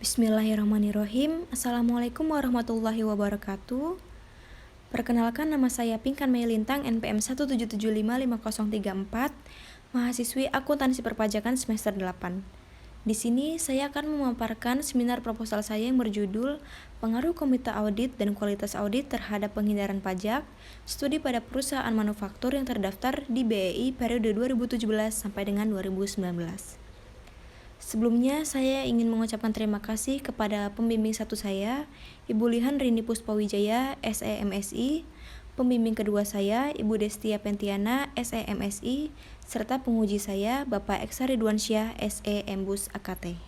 Bismillahirrahmanirrahim. Assalamualaikum warahmatullahi wabarakatuh. Perkenalkan, nama saya Pinkan Mei Lintang, NPM 177555034, mahasiswi Akuntansi Perpajakan semester 8. Di sini saya akan memaparkan seminar proposal saya yang berjudul Pengaruh Komite Audit dan Kualitas Audit Terhadap Penghindaran Pajak, Studi pada Perusahaan Manufaktur yang terdaftar di BEI periode 2017 sampai dengan 2019. Sebelumnya, saya ingin mengucapkan terima kasih kepada pembimbing satu saya, Ibu Lihan Rini Puspawijaya, SEMSI, pembimbing kedua saya, Ibu Destia Pentiana, SEMSI, serta penguji saya, Bapak Eksa Ridwansyah, SEMBUS AKT.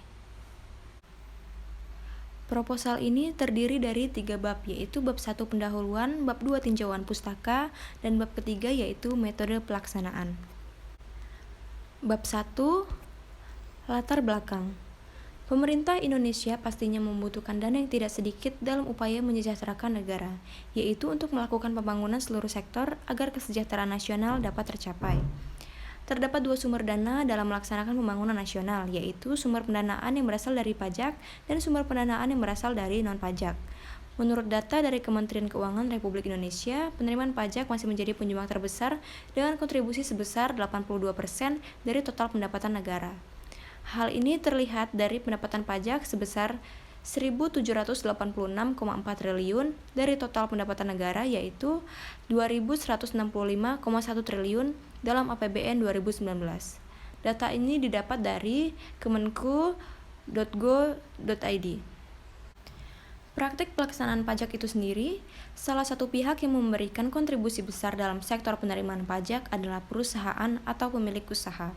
Proposal ini terdiri dari 3 bab, yaitu bab 1 pendahuluan, bab 2 tinjauan pustaka, dan bab ketiga yaitu metode pelaksanaan. Bab 1, latar belakang. Pemerintah Indonesia pastinya membutuhkan dana yang tidak sedikit dalam upaya menyejahterakan negara, yaitu untuk melakukan pembangunan seluruh sektor agar kesejahteraan nasional dapat tercapai. Terdapat 2 sumber dana dalam melaksanakan pembangunan nasional, yaitu sumber pendanaan yang berasal dari pajak dan sumber pendanaan yang berasal dari non-pajak. Menurut data dari Kementerian Keuangan Republik Indonesia, penerimaan pajak masih menjadi penyumbang terbesar dengan kontribusi sebesar 82% dari total pendapatan negara. Hal ini terlihat dari pendapatan pajak sebesar 1.786,4 triliun dari total pendapatan negara, yaitu 2.165,1 triliun dalam APBN 2019. Data ini didapat dari kemenku.go.id. Praktik pelaksanaan pajak itu sendiri, salah satu pihak yang memberikan kontribusi besar dalam sektor penerimaan pajak adalah perusahaan atau pemilik usaha.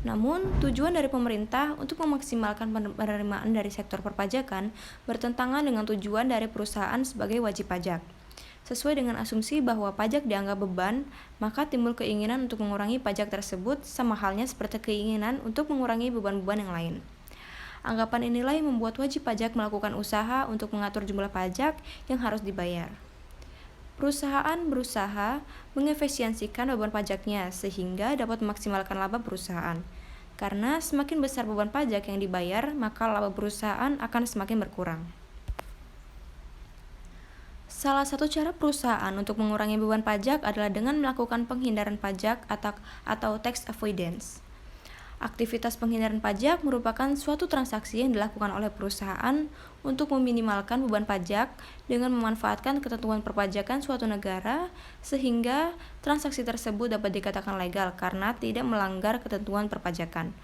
Namun, tujuan dari pemerintah untuk memaksimalkan penerimaan dari sektor perpajakan bertentangan dengan tujuan dari perusahaan sebagai wajib pajak. Sesuai dengan asumsi bahwa pajak dianggap beban, maka timbul keinginan untuk mengurangi pajak tersebut, sama halnya seperti keinginan untuk mengurangi beban-beban yang lain. Anggapan inilah yang membuat wajib pajak melakukan usaha untuk mengatur jumlah pajak yang harus dibayar. Perusahaan berusaha mengefisiensikan beban pajaknya sehingga dapat memaksimalkan laba perusahaan. Karena semakin besar beban pajak yang dibayar, maka laba perusahaan akan semakin berkurang. Salah satu cara perusahaan untuk mengurangi beban pajak adalah dengan melakukan penghindaran pajak atau tax avoidance. Aktivitas penghindaran pajak merupakan suatu transaksi yang dilakukan oleh perusahaan untuk meminimalkan beban pajak dengan memanfaatkan ketentuan perpajakan suatu negara sehingga transaksi tersebut dapat dikatakan legal karena tidak melanggar ketentuan perpajakan.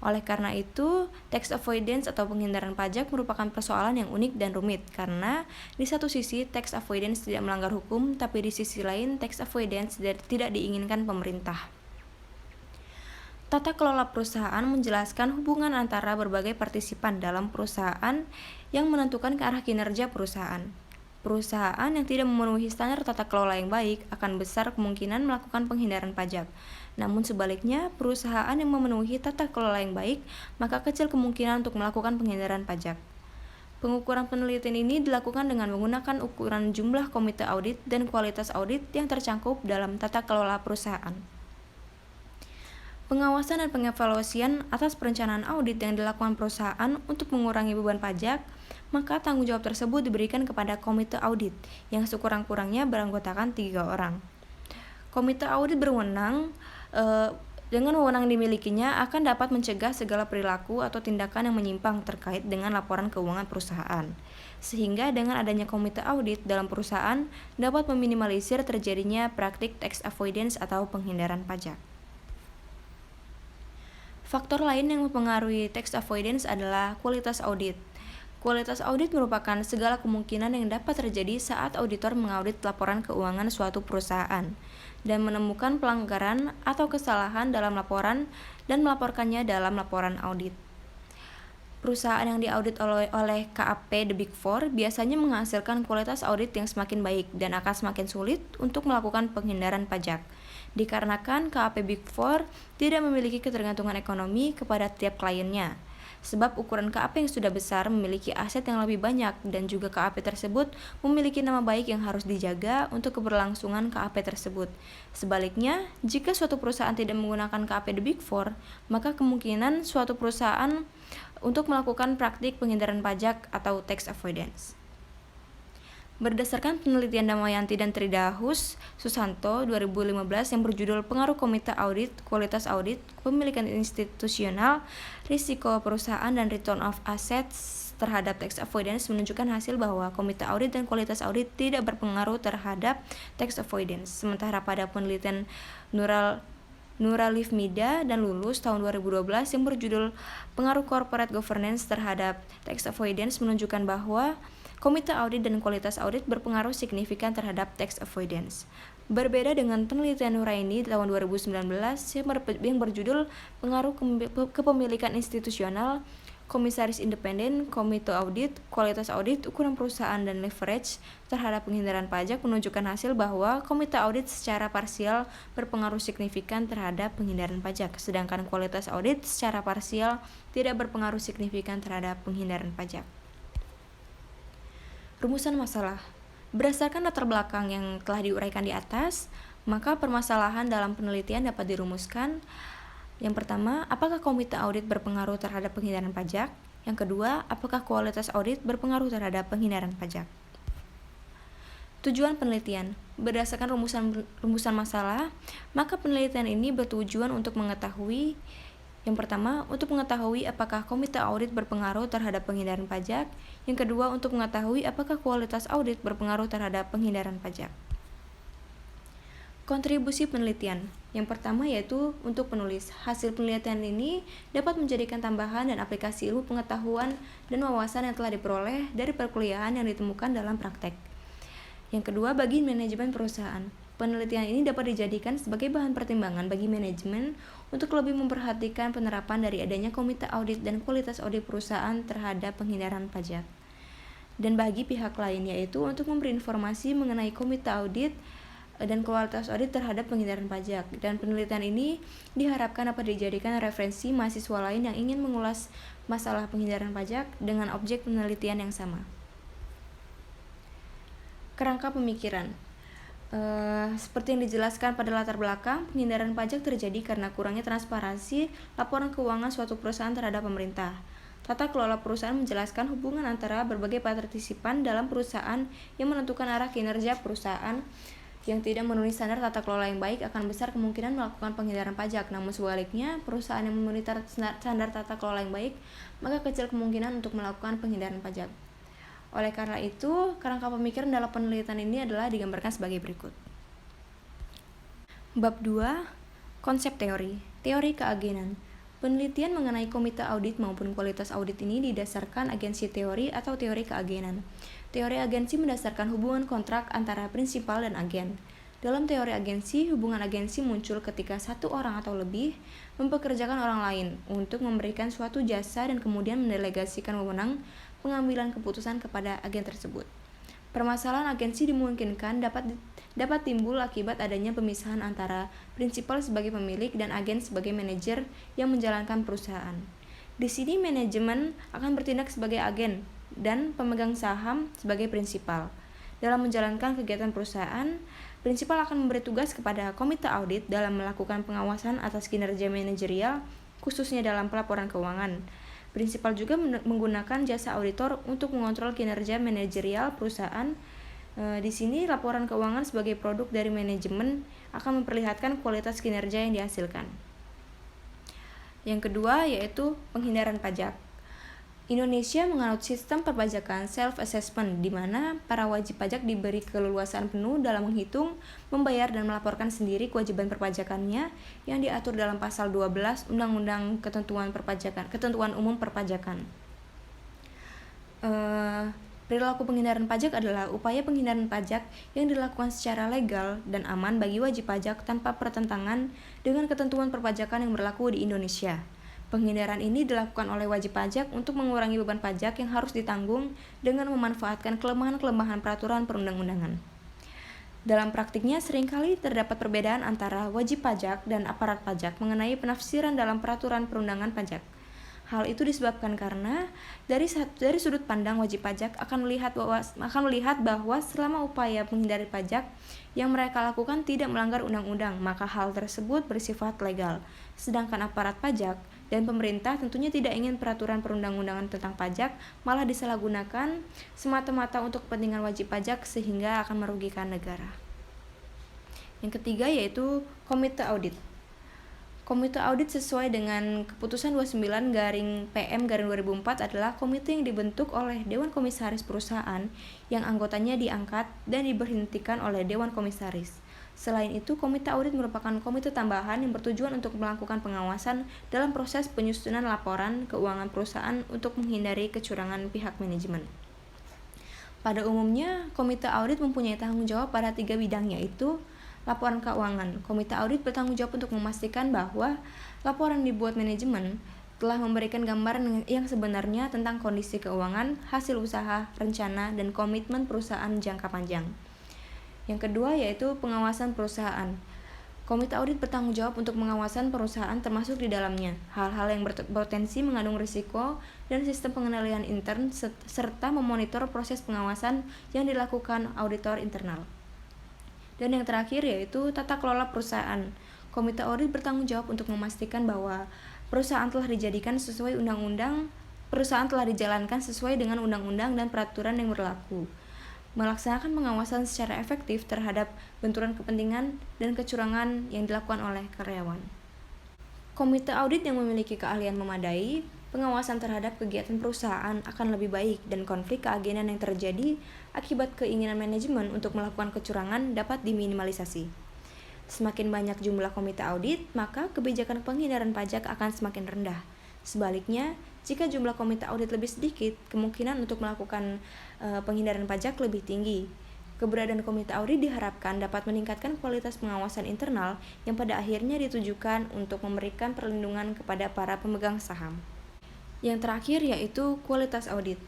Oleh karena itu, tax avoidance atau penghindaran pajak merupakan persoalan yang unik dan rumit karena di satu sisi tax avoidance tidak melanggar hukum, tapi di sisi lain tax avoidance tidak diinginkan pemerintah. Tata kelola perusahaan menjelaskan hubungan antara berbagai partisipan dalam perusahaan yang menentukan ke arah kinerja perusahaan. Perusahaan yang tidak memenuhi standar tata kelola yang baik akan besar kemungkinan melakukan penghindaran pajak. Namun sebaliknya, perusahaan yang memenuhi tata kelola yang baik, maka kecil kemungkinan untuk melakukan penghindaran pajak. Pengukuran penelitian ini dilakukan dengan menggunakan ukuran jumlah komite audit dan kualitas audit yang tercangkup dalam tata kelola perusahaan. Pengawasan dan pengevaluasian atas perencanaan audit yang dilakukan perusahaan untuk mengurangi beban pajak, maka tanggung jawab tersebut diberikan kepada komite audit yang sekurang-kurangnya beranggotakan 3 orang. Komite audit berwenang dengan wewenang dimilikinya akan dapat mencegah segala perilaku atau tindakan yang menyimpang terkait dengan laporan keuangan perusahaan. Sehingga dengan adanya komite audit dalam perusahaan dapat meminimalisir terjadinya praktik tax avoidance atau penghindaran pajak. Faktor lain yang mempengaruhi tax avoidance adalah kualitas audit. Kualitas audit merupakan segala kemungkinan yang dapat terjadi saat auditor mengaudit laporan keuangan suatu perusahaan dan menemukan pelanggaran atau kesalahan dalam laporan dan melaporkannya dalam laporan audit. Perusahaan yang diaudit oleh KAP The Big Four biasanya menghasilkan kualitas audit yang semakin baik dan akan semakin sulit untuk melakukan penghindaran pajak. Dikarenakan KAP Big Four tidak memiliki ketergantungan ekonomi kepada tiap kliennya. Sebab ukuran KAP yang sudah besar memiliki aset yang lebih banyak dan juga KAP tersebut memiliki nama baik yang harus dijaga untuk keberlangsungan KAP tersebut. Sebaliknya, jika suatu perusahaan tidak menggunakan KAP The Big Four, maka kemungkinan suatu perusahaan untuk melakukan praktik penghindaran pajak atau tax avoidance. Berdasarkan penelitian Damayanti dan Tridahus Susanto 2015 yang berjudul Pengaruh Komite Audit, Kualitas Audit, Pemilikan Institusional, Risiko Perusahaan, dan Return of Assets terhadap tax avoidance menunjukkan hasil bahwa komite audit dan kualitas audit tidak berpengaruh terhadap tax avoidance. Sementara pada penelitian Nuralifmida dan Lulus tahun 2012 yang berjudul Pengaruh Corporate Governance terhadap tax avoidance menunjukkan bahwa komite audit dan kualitas audit berpengaruh signifikan terhadap tax avoidance. Berbeda dengan penelitian Nuraini tahun 2019 yang berjudul Pengaruh Kepemilikan Institusional, Komisaris Independen, Komite Audit, Kualitas Audit, Ukuran Perusahaan, dan Leverage terhadap penghindaran pajak menunjukkan hasil bahwa komite audit secara parsial berpengaruh signifikan terhadap penghindaran pajak, sedangkan kualitas audit secara parsial tidak berpengaruh signifikan terhadap penghindaran pajak. Rumusan masalah. Berdasarkan latar belakang yang telah diuraikan di atas, maka permasalahan dalam penelitian dapat dirumuskan. Yang pertama, apakah komite audit berpengaruh terhadap penghindaran pajak? Yang kedua, apakah kualitas audit berpengaruh terhadap penghindaran pajak? Tujuan penelitian. Berdasarkan rumusan masalah, maka penelitian ini bertujuan untuk mengetahui yang pertama, untuk mengetahui apakah komite audit berpengaruh terhadap penghindaran pajak. Yang kedua, untuk mengetahui apakah kualitas audit berpengaruh terhadap penghindaran pajak. Kontribusi penelitian. Yang pertama yaitu untuk penulis. Hasil penelitian ini dapat menjadikan tambahan dan aplikasi ilmu pengetahuan dan wawasan yang telah diperoleh dari perkuliahan yang ditemukan dalam praktek. Yang kedua, bagi manajemen perusahaan. Penelitian ini dapat dijadikan sebagai bahan pertimbangan bagi manajemen untuk lebih memperhatikan penerapan dari adanya komite audit dan kualitas audit perusahaan terhadap penghindaran pajak. Dan bagi pihak lain yaitu untuk memberi informasi mengenai komite audit dan kualitas audit terhadap penghindaran pajak. Dan penelitian ini diharapkan dapat dijadikan referensi mahasiswa lain yang ingin mengulas masalah penghindaran pajak dengan objek penelitian yang sama. Kerangka pemikiran. Seperti yang dijelaskan pada latar belakang, penghindaran pajak terjadi karena kurangnya transparansi laporan keuangan suatu perusahaan terhadap pemerintah. Tata kelola perusahaan menjelaskan hubungan antara berbagai partisipan dalam perusahaan yang menentukan arah kinerja perusahaan. Yang tidak memenuhi standar tata kelola yang baik akan besar kemungkinan melakukan penghindaran pajak. Namun sebaliknya, perusahaan yang memenuhi standar tata kelola yang baik, maka kecil kemungkinan untuk melakukan penghindaran pajak. Oleh karena itu, kerangka pemikiran dalam penelitian ini adalah digambarkan sebagai berikut. Bab 2. Konsep teori. Teori keagenan. Penelitian mengenai komite audit maupun kualitas audit ini didasarkan agensi teori atau teori keagenan. Teori agensi mendasarkan hubungan kontrak antara prinsipal dan agen. Dalam teori agensi, hubungan agensi muncul ketika satu orang atau lebih mempekerjakan orang lain untuk memberikan suatu jasa dan kemudian mendelegasikan wewenang pengambilan keputusan kepada agen tersebut. Permasalahan agensi dimungkinkan dapat timbul akibat adanya pemisahan antara prinsipal sebagai pemilik dan agen sebagai manajer yang menjalankan perusahaan. Di sini manajemen akan bertindak sebagai agen dan pemegang saham sebagai prinsipal. Dalam menjalankan kegiatan perusahaan, prinsipal akan memberi tugas kepada komite audit dalam melakukan pengawasan atas kinerja manajerial, khususnya dalam pelaporan keuangan. Prinsipal juga menggunakan jasa auditor untuk mengontrol kinerja manajerial perusahaan. Di sini laporan keuangan sebagai produk dari manajemen akan memperlihatkan kualitas kinerja yang dihasilkan. Yang kedua yaitu penghindaran pajak. Indonesia menganut sistem perpajakan self-assessment di mana para wajib pajak diberi keleluasaan penuh dalam menghitung, membayar, dan melaporkan sendiri kewajiban perpajakannya yang diatur dalam pasal 12 Undang-Undang Ketentuan Umum Perpajakan. Perilaku penghindaran pajak adalah upaya penghindaran pajak yang dilakukan secara legal dan aman bagi wajib pajak tanpa pertentangan dengan ketentuan perpajakan yang berlaku di Indonesia. Penghindaran ini dilakukan oleh wajib pajak untuk mengurangi beban pajak yang harus ditanggung dengan memanfaatkan kelemahan-kelemahan peraturan perundang-undangan. Dalam praktiknya seringkali terdapat perbedaan antara wajib pajak dan aparat pajak mengenai penafsiran dalam peraturan perundangan pajak. Hal itu disebabkan karena dari sudut pandang wajib pajak akan melihat bahwa selama upaya menghindari pajak yang mereka lakukan tidak melanggar undang-undang, maka hal tersebut bersifat legal. Sedangkan aparat pajak Dan pemerintah tentunya tidak ingin peraturan perundang-undangan tentang pajak malah disalahgunakan semata-mata untuk kepentingan wajib pajak sehingga akan merugikan negara. Yang ketiga yaitu Komite Audit. Komite Audit sesuai dengan Keputusan 29/PM/2004 adalah komite yang dibentuk oleh Dewan Komisaris Perusahaan yang anggotanya diangkat dan diberhentikan oleh Dewan Komisaris. Selain itu, Komite Audit merupakan komite tambahan yang bertujuan untuk melakukan pengawasan dalam proses penyusunan laporan keuangan perusahaan untuk menghindari kecurangan pihak manajemen. Pada umumnya, Komite Audit mempunyai tanggung jawab pada 3 bidang, yaitu laporan keuangan. Komite Audit bertanggung jawab untuk memastikan bahwa laporan dibuat manajemen telah memberikan gambaran yang sebenarnya tentang kondisi keuangan, hasil usaha, rencana, dan komitmen perusahaan jangka panjang. Yang kedua yaitu pengawasan perusahaan. Komite Audit bertanggung jawab untuk pengawasan perusahaan termasuk di dalamnya hal-hal yang berpotensi mengandung risiko dan sistem pengendalian intern serta memonitor proses pengawasan yang dilakukan auditor internal. Dan yang terakhir yaitu tata kelola perusahaan. Komite Audit bertanggung jawab untuk memastikan bahwa perusahaan telah dijalankan sesuai dengan undang-undang dan peraturan yang berlaku. Melaksanakan pengawasan secara efektif terhadap benturan kepentingan dan kecurangan yang dilakukan oleh karyawan. Komite Audit yang memiliki keahlian memadai, pengawasan terhadap kegiatan perusahaan akan lebih baik dan konflik keagenan yang terjadi akibat keinginan manajemen untuk melakukan kecurangan dapat diminimalisasi. Semakin banyak jumlah komite audit, maka kebijakan penghindaran pajak akan semakin rendah. Sebaliknya, jika jumlah komite audit lebih sedikit, kemungkinan untuk melakukan penghindaran pajak lebih tinggi. Keberadaan komite audit diharapkan dapat meningkatkan kualitas pengawasan internal yang pada akhirnya ditujukan untuk memberikan perlindungan kepada para pemegang saham. Yang terakhir yaitu kualitas audit.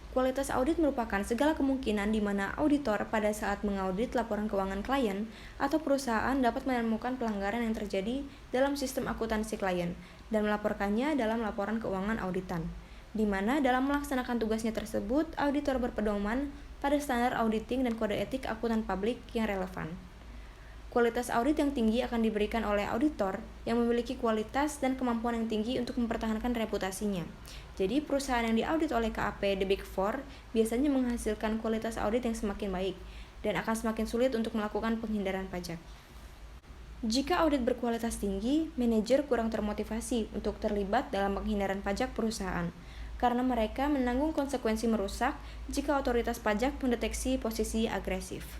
Kualitas audit merupakan segala kemungkinan di mana auditor pada saat mengaudit laporan keuangan klien atau perusahaan dapat menemukan pelanggaran yang terjadi dalam sistem akuntansi klien dan melaporkannya dalam laporan keuangan auditan, di mana dalam melaksanakan tugasnya tersebut, auditor berpedoman pada standar auditing dan kode etik akuntan publik yang relevan. Kualitas audit yang tinggi akan diberikan oleh auditor yang memiliki kualitas dan kemampuan yang tinggi untuk mempertahankan reputasinya. Jadi, perusahaan yang diaudit oleh KAP The Big Four biasanya menghasilkan kualitas audit yang semakin baik dan akan semakin sulit untuk melakukan penghindaran pajak. Jika audit berkualitas tinggi, manajer kurang termotivasi untuk terlibat dalam penghindaran pajak perusahaan karena mereka menanggung konsekuensi merusak jika otoritas pajak mendeteksi posisi agresif.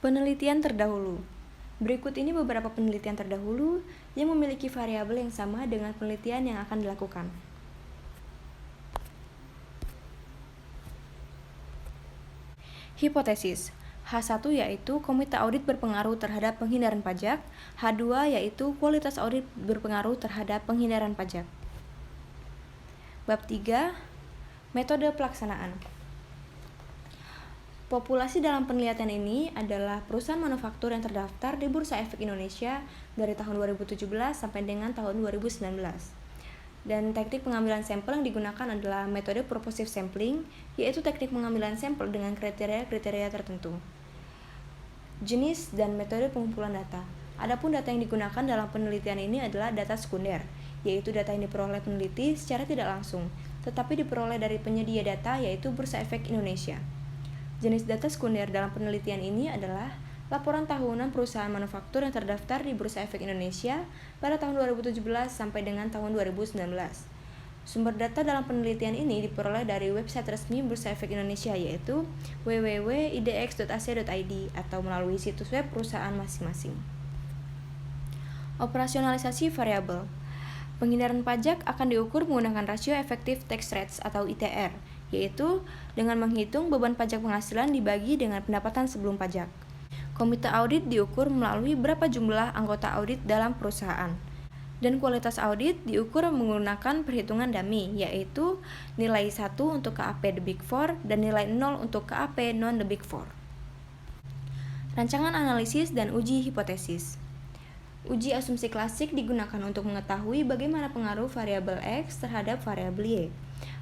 Penelitian terdahulu. Berikut ini beberapa penelitian terdahulu yang memiliki variabel yang sama dengan penelitian yang akan dilakukan. Hipotesis. H1 yaitu komite audit berpengaruh terhadap penghindaran pajak, H2 yaitu kualitas audit berpengaruh terhadap penghindaran pajak. Bab 3. Metode pelaksanaan. Populasi dalam penelitian ini adalah perusahaan manufaktur yang terdaftar di Bursa Efek Indonesia dari tahun 2017 sampai dengan tahun 2019. Dan teknik pengambilan sampel yang digunakan adalah metode purposive sampling, yaitu teknik pengambilan sampel dengan kriteria-kriteria tertentu. Jenis dan metode pengumpulan data. Adapun data yang digunakan dalam penelitian ini adalah data sekunder, yaitu data yang diperoleh peneliti secara tidak langsung, tetapi diperoleh dari penyedia data yaitu Bursa Efek Indonesia. Jenis data sekunder dalam penelitian ini adalah laporan tahunan perusahaan manufaktur yang terdaftar di Bursa Efek Indonesia pada tahun 2017 sampai dengan tahun 2019. Sumber data dalam penelitian ini diperoleh dari website resmi Bursa Efek Indonesia yaitu www.idx.ac.id atau melalui situs web perusahaan masing-masing. Operasionalisasi variabel. Penghindaran pajak akan diukur menggunakan rasio effective tax rates atau ITR, yaitu dengan menghitung beban pajak penghasilan dibagi dengan pendapatan sebelum pajak. Komite audit diukur melalui berapa jumlah anggota audit dalam perusahaan. Dan kualitas audit diukur menggunakan perhitungan dummy, yaitu nilai 1 untuk KAP The Big Four dan nilai 0 untuk KAP non The Big Four. Rancangan analisis dan uji hipotesis. Uji asumsi klasik digunakan untuk mengetahui bagaimana pengaruh variabel X terhadap variabel Y.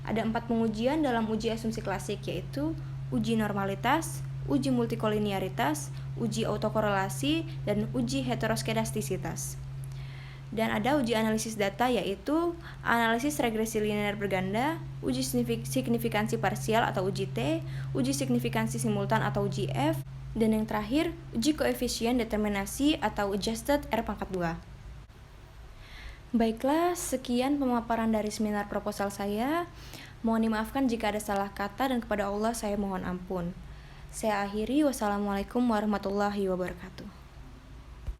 Ada 4 pengujian dalam uji asumsi klasik, yaitu uji normalitas, uji multikolinearitas, uji autokorelasi, dan uji heteroskedastisitas. Dan ada uji analisis data, yaitu analisis regresi linear berganda, uji signifikansi parsial atau uji T, uji signifikansi simultan atau uji F, dan yang terakhir, uji koefisien determinasi atau adjusted R²2. Baiklah, sekian pemaparan dari seminar proposal saya. Mohon dimaafkan jika ada salah kata, dan kepada Allah saya mohon ampun. Saya akhiri, wassalamualaikum warahmatullahi wabarakatuh.